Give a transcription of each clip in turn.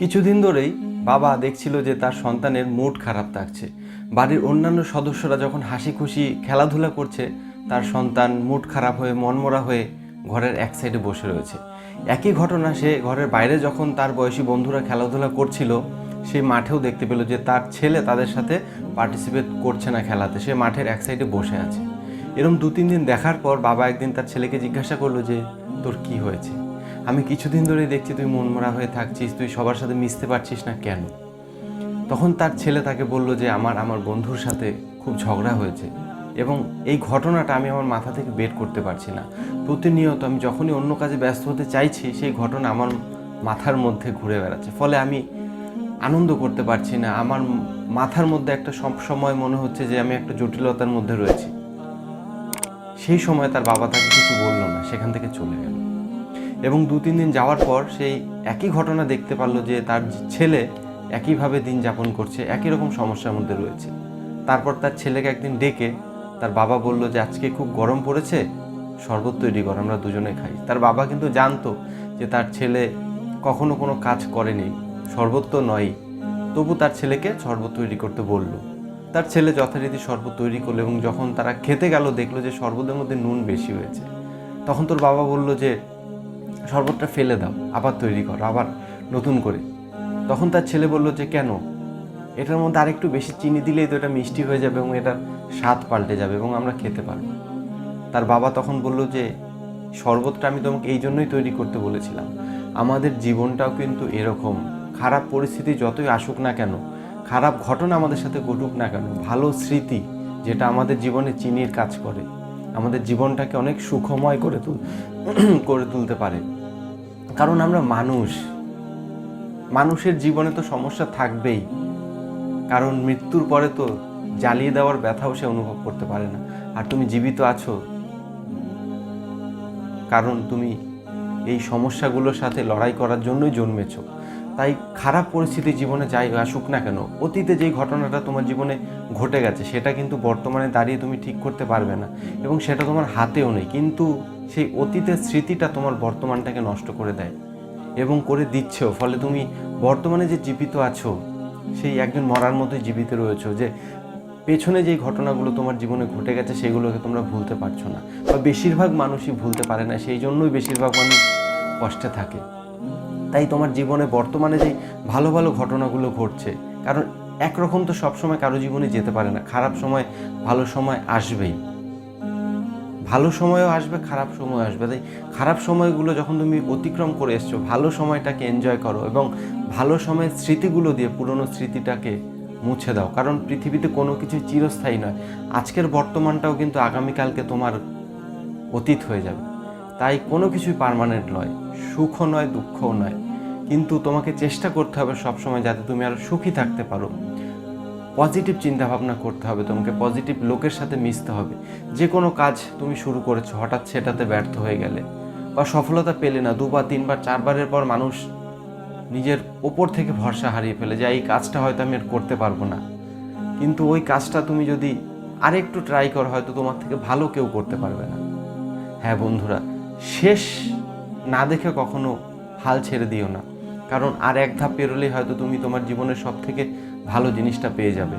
কিছুদিন ধরেই বাবা দেখছিল যে তার সন্তানের মুড খারাপ থাকছে। বাড়ির অন্যান্য সদস্যরা যখন হাসি খুশি খেলাধুলা করছে, তার সন্তান মুড খারাপ হয়ে মনমরা হয়ে ঘরের এক সাইডে বসে রয়েছে। একই ঘটনা সে ঘরের বাইরে যখন তার বয়সী বন্ধুরা খেলাধুলা করছিল, সেই মাঠেও দেখতে পেল যে তার ছেলে তাদের সাথে পার্টিসিপেট করছে না খেলাতে, সে মাঠের এক সাইডে বসে আছে। এরকম 2-3 দিন দেখার পর বাবা একদিন তার ছেলেকে জিজ্ঞাসা করলো যে তোর কি হয়েছে? আমি কিছুদিন ধরেই দেখছি তুই মনমরা হয়ে থাকছিস, তুই সবার সাথে মিশতে পারছিস না কেন? তখন তার ছেলে তাকে বলল যে আমার বন্ধুর সাথে খুব ঝগড়া হয়েছে এবং এই ঘটনাটা আমি আমার মাথা থেকে বের করতে পারছি না। প্রতিনিয়ত আমি যখনই অন্য কাজে ব্যস্ত হতে চাইছি, সেই ঘটনা আমার মাথার মধ্যে ঘুরে বেড়াচ্ছে, ফলে আমি আনন্দ করতে পারছি না। আমার মাথার মধ্যে একটা সব সময় মনে হচ্ছে যে আমি একটা জটিলতার মধ্যে রয়েছি। সেই সময় তার বাবা তাকে কিছু বলল না, সেখান থেকে চলে গেল। এবং 2-3 দিন যাওয়ার পর সেই একই ঘটনা দেখতে পারলো যে তার ছেলে একইভাবে দিন যাপন করছে, একই রকম সমস্যার মধ্যে রয়েছে। তারপর তার ছেলেকে একদিন ডেকে তার বাবা বলল যে আজকে খুব গরম পড়েছে, শরবত তৈরি কর, আমরা দুজনে খাই। তার বাবা কিন্তু জানতো যে তার ছেলে কখনো কোনো কাজ করেনি, শরবত তো নয়, তবু তার ছেলেকে শরবত তৈরি করতে বলল। তার ছেলে যথারীতি শরবত তৈরি করলো এবং যখন তারা খেতে গেল দেখলো যে শরবতের মধ্যে নুন বেশি হয়েছে। তখন তোর বাবা বলল যে শরবতটা ফেলে দাও, আবার তৈরি করো, আবার নতুন করে। তখন তার ছেলে বলল যে কেন? এটার মধ্যে আরেকটু বেশি চিনি দিলেই তো এটা মিষ্টি হয়ে যাবে এবং এটার স্বাদ পাল্টে যাবে এবং আমরা খেতে পারবো। তার বাবা তখন বলল যে শরবতটা আমি তোমাকে এই জন্যই তৈরি করতে বলেছিলাম। আমাদের জীবনটাও কিন্তু এরকম, খারাপ পরিস্থিতি যতই আসুক না কেন, খারাপ ঘটনা আমাদের সাথে ঘটুক না কেন, ভালো স্মৃতি যেটা আমাদের জীবনে চিনির কাজ করে, আমাদের জীবনটাকে অনেক সুখময় করে তুলতে পারে। কারণ আমরা মানুষের জীবনে তো সমস্যা থাকবেই, কারণ মৃত্যুর পরে তো জ্বালিয়ে দেওয়ার ব্যথাও সে অনুভব করতে পারে না। আর তুমি জীবিত আছো কারণ তুমি এই সমস্যাগুলোর সাথে লড়াই করার জন্যই জন্মেছো। তাই খারাপ পরিস্থিতি জীবনে যাই আসুক না কেন, অতীতে যেই ঘটনাটা তোমার জীবনে ঘটে গেছে সেটা কিন্তু বর্তমানে দাঁড়িয়ে তুমি ঠিক করতে পারবে না এবং সেটা তোমার হাতেও নেই, কিন্তু সেই অতীতের স্মৃতিটা তোমার বর্তমানটাকে নষ্ট করে দেয় এবং করে দিচ্ছেও। ফলে তুমি বর্তমানে যে জীবিত আছো, সেই একজন মরার মতোই জীবিত রয়েছো, যে পেছনে যেই ঘটনাগুলো তোমার জীবনে ঘটে গেছে সেগুলোকে তোমরা ভুলতে পারছো না, বা বেশিরভাগ মানুষই ভুলতে পারে না, সেই জন্যই বেশিরভাগ মানুষ কষ্টে থাকে। তাই তোমার জীবনে বর্তমানে যে ভালো ভালো ঘটনাগুলো ঘটছে, কারণ একরকম তো সবসময় কারো জীবনে যেতে পারে না, খারাপ সময় ভালো সময় আসবেই, ভালো সময়ও আসবে, খারাপ সময় আসবে। তাই খারাপ সময়গুলো যখন তুমি অতিক্রম করে এসছো, ভালো সময়টাকে এনজয় করো এবং ভালো সময়ের স্মৃতিগুলো দিয়ে পুরনো স্মৃতিটাকে মুছে দাও। কারণ পৃথিবীতে কোনো কিছু চিরস্থায়ী নয়, আজকের বর্তমানটাও কিন্তু আগামীকালকে তোমার অতীত হয়ে যাবে। তাই কোনো কিছুই পার্মানেন্ট নয়, সুখও নয়, দুঃখও নয়, কিন্তু তোমাকে চেষ্টা করতে হবে সবসময় যাতে তুমি আরও সুখী থাকতে পারো। পজিটিভ চিন্তাভাবনা করতে হবে, তোমাকে পজিটিভ লোকের সাথে মিশতে হবে। যে কোনো কাজ তুমি শুরু করেছো, হঠাৎ সেটাতে ব্যর্থ হয়ে গেলে বা সফলতা পেলে না, 2বার 3বার 4বারের পর মানুষ নিজের ওপর থেকে ভরসা হারিয়ে ফেলে যে এই কাজটা হয়তো আমি আর করতে পারবো না। কিন্তু ওই কাজটা তুমি যদি আরেকটু ট্রাই করো, হয়তো তোমার থেকে ভালো কেউ করতে পারবে না। হ্যাঁ বন্ধুরা, শেষ না দেখে কখনো হাল ছেড়ে দিও না, কারণ আর এক ধাপ পেরোলেই হয়তো তুমি তোমার জীবনের সব থেকে ভালো জিনিসটা পেয়ে যাবে।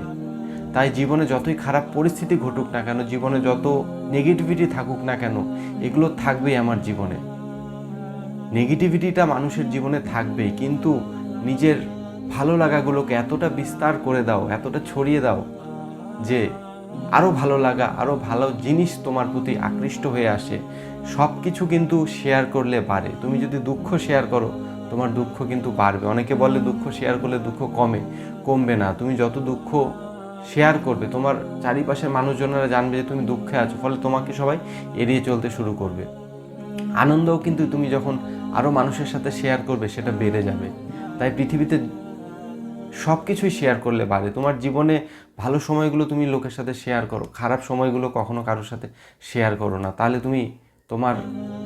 তাই জীবনে যতই খারাপ পরিস্থিতি ঘটুক না কেন, জীবনে যত নেগেটিভিটি থাকুক না কেন, এগুলো থাকবেই আমার জীবনে। নেগেটিভিটিটা মানুষের জীবনে থাকবেই, কিন্তু নিজের ভালো লাগাগুলোকে এতটা বিস্তার করে দাও, এতটা ছড়িয়ে দাও যে আরও ভালো লাগা, আরও ভালো জিনিস তোমার প্রতি আকৃষ্ট হয়ে আসে। সব কিছু কিন্তু শেয়ার করলে বাড়ে। তুমি যদি দুঃখ শেয়ার করো, তোমার দুঃখ কিন্তু বাড়বে। অনেকে বলে দুঃখ শেয়ার করলে দুঃখ কমবে না। তুমি যত দুঃখ শেয়ার করবে, তোমার চারিপাশের মানুষজনেরা জানবে যে তুমি দুঃখে আছো, ফলে তোমাকে সবাই এড়িয়ে চলতে শুরু করবে। আনন্দও কিন্তু তুমি যখন আরও মানুষের সাথে শেয়ার করবে, সেটা বেড়ে যাবে। তাই পৃথিবীতে সব কিছুই শেয়ার করলে বাড়ে। তোমার জীবনে ভালো সময়গুলো তুমি লোকের সাথে শেয়ার করো, খারাপ সময়গুলো কখনো কারোর সাথে শেয়ার করো না, তাহলে তুমি তোমার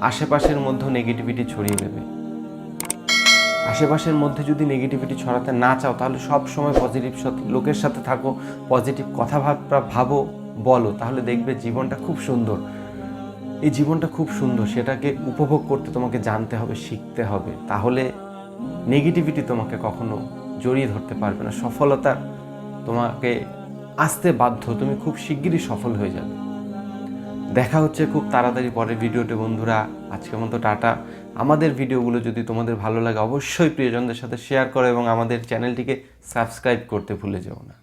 আশেপাশের মধ্যেও নেগেটিভিটি ছড়িয়ে দেবে। আশেপাশের মধ্যে যদি নেগেটিভিটি ছড়াতে না চাও, তাহলে সব সময় পজিটিভ লোকের সাথে থাকো, পজিটিভ কথাবার্তা ভাবো, বলো, তাহলে দেখবে জীবনটা খুব সুন্দর। এই জীবনটা খুব সুন্দর, সেটাকে উপভোগ করতে তোমাকে জানতে হবে, শিখতে হবে, তাহলে নেগেটিভিটি তোমাকে কখনো জড়িয়ে ধরতে পারবে না। সফলতা তোমাকে আসতে বাধ্য, তুমি খুব শিগগিরই সফল হয়ে যাবে। দেখা হচ্ছে খুব তাড়াতাড়ি পরের ভিডিওতে বন্ধুরা। আজকের মতো টাটা। আমাদের ভিডিওগুলো যদি তোমাদের ভালো লাগে অবশ্যই প্রিয়জনদের সাথে শেয়ার করো এবং আমাদের চ্যানেলটিকে সাবস্ক্রাইব করতে ভুলে যেও না।